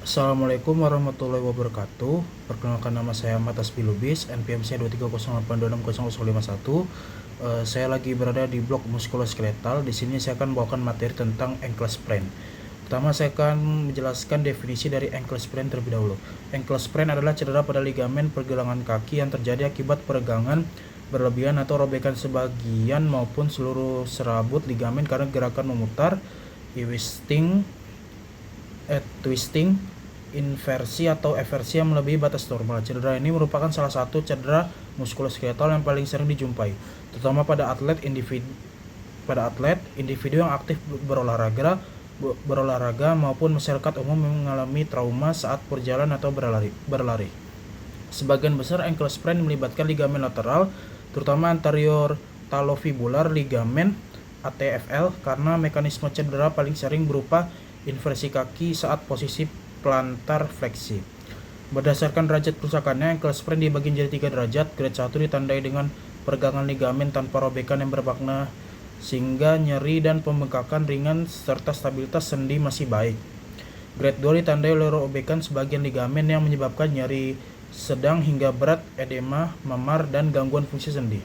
Assalamualaikum warahmatullahi wabarakatuh. Perkenalkan, nama saya Ahmad Asbi Lubis, NPM-nya 230826051. Saya lagi berada di blok muskuloskeletal. Di sini saya akan bawakan materi tentang ankle sprain. Pertama, saya akan menjelaskan definisi dari ankle sprain terlebih dahulu. Ankle sprain adalah cedera pada ligamen pergelangan kaki yang terjadi akibat peregangan berlebihan atau robekan sebagian maupun seluruh serabut ligamen karena gerakan memutar, twisting, inversi atau eversi yang melebihi batas normal. Cedera ini merupakan salah satu cedera muskuloskeletal yang paling sering dijumpai, terutama pada individu yang aktif berolahraga maupun masyarakat umum yang mengalami trauma saat berjalan atau berlari. Sebagian besar ankle sprain melibatkan ligamen lateral, terutama anterior talofibular ligamen ATFL, karena mekanisme cedera paling sering berupa inversi kaki saat posisi plantar fleksi. Berdasarkan derajat kerusakannya, ankle sprain dibagi menjadi 3 derajat. Grade 1 ditandai dengan peregangan ligamen tanpa robekan yang bermakna sehingga nyeri dan pembengkakan ringan serta stabilitas sendi masih baik. Grade 2 ditandai oleh robekan sebagian ligamen yang menyebabkan nyeri sedang hingga berat, edema, memar, dan gangguan fungsi sendi.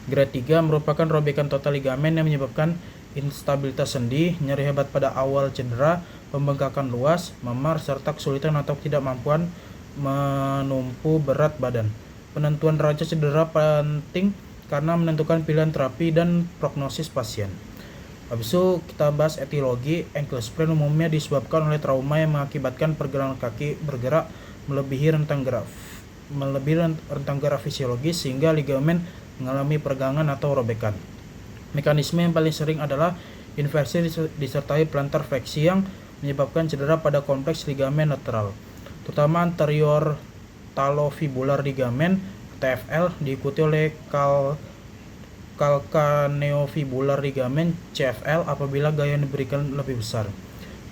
Grade 3 merupakan robekan total ligamen yang menyebabkan instabilitas sendi, nyeri hebat pada awal cedera, pembengkakan luas, memar, serta kesulitan atau ketidakmampuan menumpu berat badan. Penentuan derajat cedera penting karena menentukan pilihan terapi dan prognosis pasien. Habis itu kita bahas etiologi. Ankle sprain umumnya disebabkan oleh trauma yang mengakibatkan pergelangan kaki bergerak melebihi rentang gerak fisiologis sehingga ligamen mengalami peregangan atau robekan. Mekanisme yang paling sering adalah inversi disertai plantar fleksi yang menyebabkan cedera pada kompleks ligamen lateral, terutama anterior talofibular ligamen TFL, diikuti oleh calcaneofibular ligamen CFL apabila gaya yang diberikan lebih besar.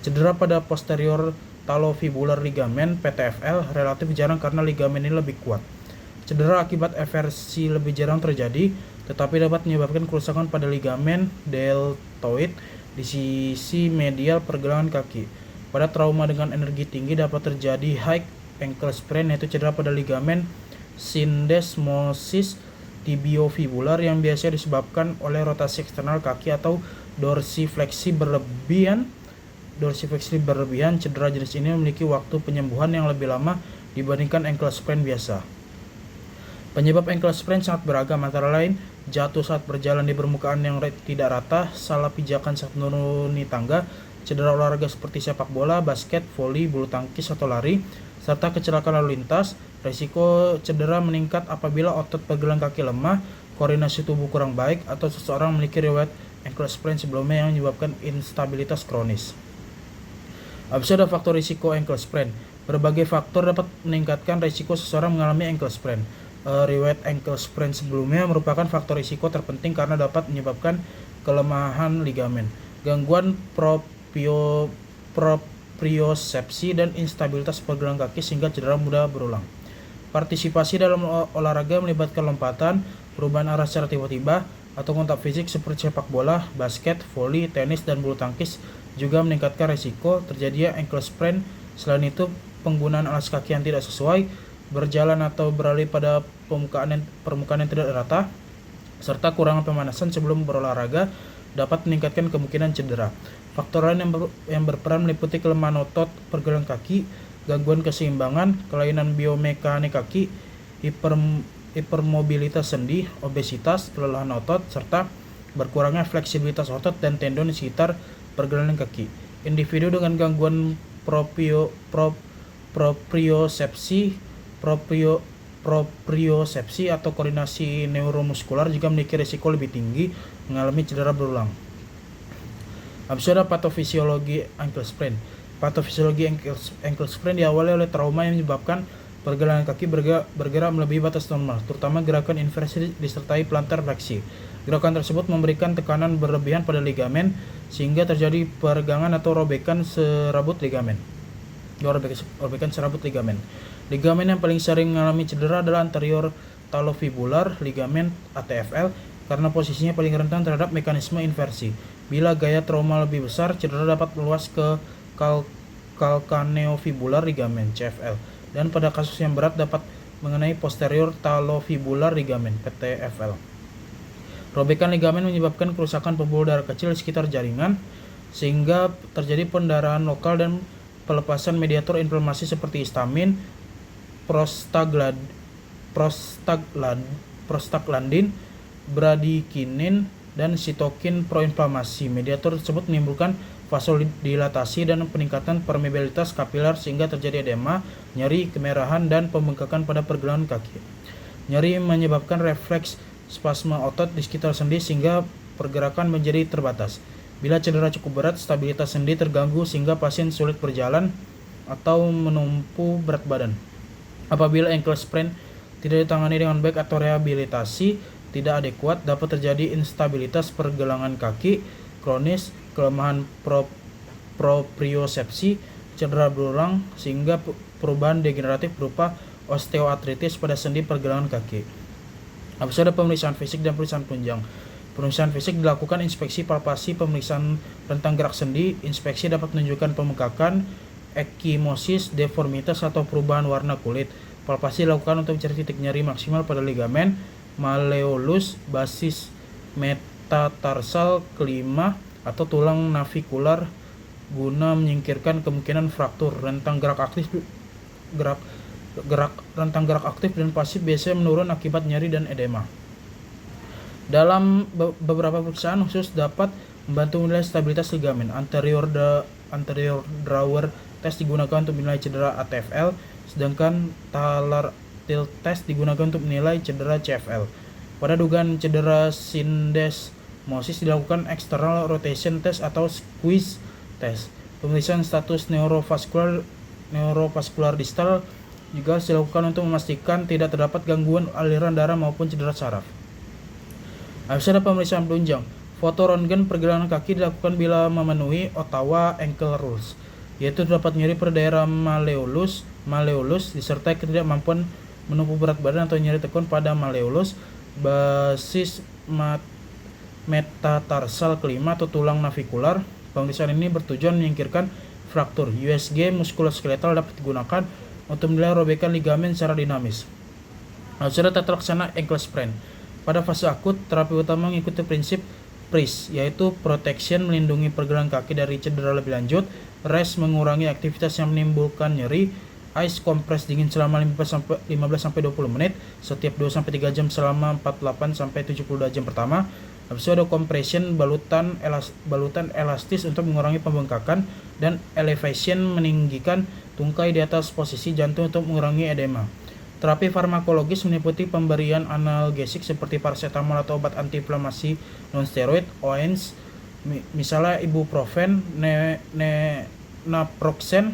Cedera pada posterior talofibular ligamen PTFL relatif jarang karena ligamen ini lebih kuat. Cedera akibat eversi lebih jarang terjadi, tetapi dapat menyebabkan kerusakan pada ligamen deltoid di sisi medial pergelangan kaki. Pada trauma dengan energi tinggi dapat terjadi high ankle sprain, yaitu cedera pada ligamen syndesmosis tibiofibular yang biasanya disebabkan oleh rotasi eksternal kaki atau dorsifleksi berlebihan. Cedera jenis ini memiliki waktu penyembuhan yang lebih lama dibandingkan ankle sprain biasa. Penyebab ankle sprain sangat beragam, antara lain jatuh saat berjalan di permukaan yang tidak rata, salah pijakan saat menuruni tangga, cedera olahraga seperti sepak bola, basket, voli, bulu tangkis, atau lari, serta kecelakaan lalu lintas. Risiko cedera meningkat apabila otot pergelangan kaki lemah, koordinasi tubuh kurang baik, atau seseorang memiliki riwayat ankle sprain sebelumnya yang menyebabkan instabilitas kronis. Habis itu ada faktor risiko ankle sprain. Berbagai faktor dapat meningkatkan risiko seseorang mengalami ankle sprain. Riwayat ankle sprain sebelumnya merupakan faktor risiko terpenting karena dapat menyebabkan kelemahan ligamen, gangguan propriosepsi, dan instabilitas pergelangan kaki sehingga cedera mudah berulang. Partisipasi dalam olahraga melibatkan lompatan, perubahan arah secara tiba-tiba, atau kontak fisik seperti sepak bola, basket, voli, tenis, dan bulu tangkis juga meningkatkan risiko terjadinya ankle sprain. Selain itu, penggunaan alas kaki yang tidak sesuai, berjalan atau berlari pada permukaan yang tidak rata, serta kurangan pemanasan sebelum berolahraga dapat meningkatkan kemungkinan cedera. Faktor lain yang berperan meliputi kelemahan otot pergelangan kaki, gangguan keseimbangan, kelainan biomekanik kaki, hipermobilitas sendi, obesitas, kelelahan otot, serta berkurangnya fleksibilitas otot dan tendon di sekitar pergelangan kaki. Individu dengan gangguan propriosepsi atau koordinasi neuromuskular juga memiliki risiko lebih tinggi mengalami cedera berulang. Habis itu ada patofisiologi ankle sprain. Patofisiologi ankle sprain diawali oleh trauma yang menyebabkan pergelangan kaki bergerak melebihi batas normal, terutama gerakan inversi disertai plantar fleksi. Gerakan tersebut memberikan tekanan berlebihan pada ligamen sehingga terjadi peregangan atau robekan serabut ligamen. Ligamen yang paling sering mengalami cedera adalah anterior talofibular ligamen ATFL karena posisinya paling rentan terhadap mekanisme inversi. Bila gaya trauma lebih besar, cedera dapat meluas ke calcaneofibular ligamen (CFL), dan pada kasus yang berat dapat mengenai posterior talofibular ligamen (PTFL). Robekan ligamen menyebabkan kerusakan pembuluh darah kecil di sekitar jaringan, sehingga terjadi pendarahan lokal dan pelepasan mediator inflamasi seperti histamin, prostaglandin, bradikinin, dan sitokin proinflamasi. Mediator tersebut menimbulkan vasodilatasi dan peningkatan permeabilitas kapiler sehingga terjadi edema, nyeri, kemerahan, dan pembengkakan pada pergelangan kaki. Nyeri menyebabkan refleks spasme otot di sekitar sendi sehingga pergerakan menjadi terbatas. Bila cedera cukup berat, stabilitas sendi terganggu sehingga pasien sulit berjalan atau menumpu berat badan. Apabila ankle sprain tidak ditangani dengan baik atau rehabilitasi tidak adekuat, dapat terjadi instabilitas pergelangan kaki kronis, kelemahan propriosepsi, cedera berulang, sehingga perubahan degeneratif berupa osteoartritis pada sendi pergelangan kaki. Habis ada pemeriksaan fisik dan pemeriksaan penunjang. Pemeriksaan fisik dilakukan inspeksi palpasi, pemeriksaan rentang gerak sendi. Inspeksi dapat menunjukkan pembengkakan, ekimosis, deformitas, atau perubahan warna kulit. Palpasi dilakukan untuk mencari titik nyeri maksimal pada ligamen malleolus basis metatarsal kelima atau tulang navikular guna menyingkirkan kemungkinan fraktur. Rentang gerak aktif dan pasif biasanya menurun akibat nyeri dan edema. Dalam beberapa pemeriksaan khusus dapat membantu menilai stabilitas ligamen. Anterior drawer test digunakan untuk menilai cedera ATFL, sedangkan talar tilt test digunakan untuk menilai cedera CFL. Pada dugaan cedera syndesmosis dilakukan external rotation test atau squeeze test. Pemeriksaan status neurovaskular distal juga dilakukan untuk memastikan tidak terdapat gangguan aliran darah maupun cedera saraf. Habis ada pemeriksaan penunjang. Foto röntgen pergelangan kaki dilakukan bila memenuhi Ottawa Ankle Rules, yaitu terdapat nyeri pada daerah malleolus disertai ketidakmampuan menumpu berat badan atau nyeri tekun pada malleolus basis metatarsal kelima atau tulang navikular. Pemeriksaan ini bertujuan menyingkirkan fraktur. USG muskuloskeletal dapat digunakan untuk menilai robekan ligamen secara dinamis. Ada tata laksana ankle sprain. Pada fase akut, terapi utama mengikuti prinsip PRIS, yaitu protection melindungi pergelangan kaki dari cedera lebih lanjut, rest mengurangi aktivitas yang menimbulkan nyeri, ice kompres dingin selama 15-20 menit setiap 2-3 jam selama 48-72 jam pertama. Habis itu ada compression balutan elastis untuk mengurangi pembengkakan, dan elevation meninggikan tungkai di atas posisi jantung untuk mengurangi edema. Terapi farmakologis meliputi pemberian analgesik seperti paracetamol atau obat antiinflamasi non-steroid (OANs), misalnya ibuprofen, naproxen,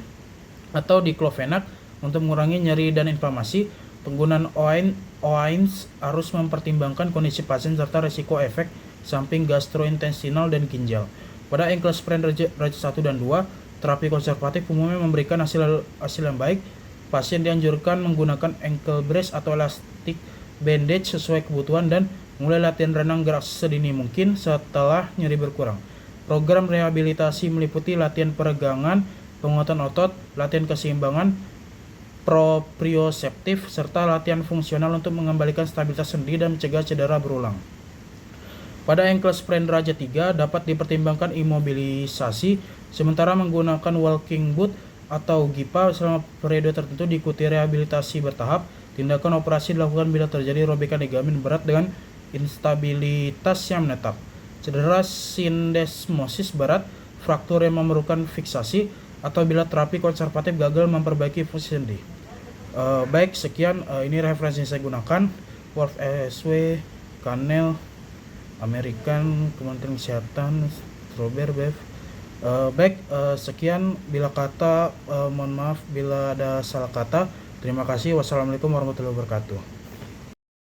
atau diclofenac untuk mengurangi nyeri dan inflamasi. Penggunaan OANs harus mempertimbangkan kondisi pasien serta risiko efek samping gastrointestinal dan ginjal. Pada ankle sprain raja 1 dan 2, terapi konservatif umumnya memberikan hasil yang baik. Pasien dianjurkan menggunakan ankle brace atau elastic bandage sesuai kebutuhan dan mulai latihan renang gerak sedini mungkin setelah nyeri berkurang. Program rehabilitasi meliputi latihan peregangan, penguatan otot, latihan keseimbangan proprioseptif, serta latihan fungsional untuk mengembalikan stabilitas sendi dan mencegah cedera berulang. Pada ankle sprain raja 3 dapat dipertimbangkan imobilisasi sementara menggunakan walking boot atau GIPA selama periode tertentu, diikuti rehabilitasi bertahap. Tindakan operasi dilakukan bila terjadi robekan ligamen berat dengan instabilitas yang menetap, cedera syndesmosis berat, fraktur yang memerlukan fiksasi, atau bila terapi konservatif gagal memperbaiki fungsi sendi. Baik, sekian ini referensi yang saya gunakan. Wolf SW, Kanel, American, Kementerian Kesehatan, Strober, Bev. Baik, sekian. Bila kata, mohon maaf bila ada salah kata. Terima kasih. Wassalamualaikum warahmatullahi wabarakatuh.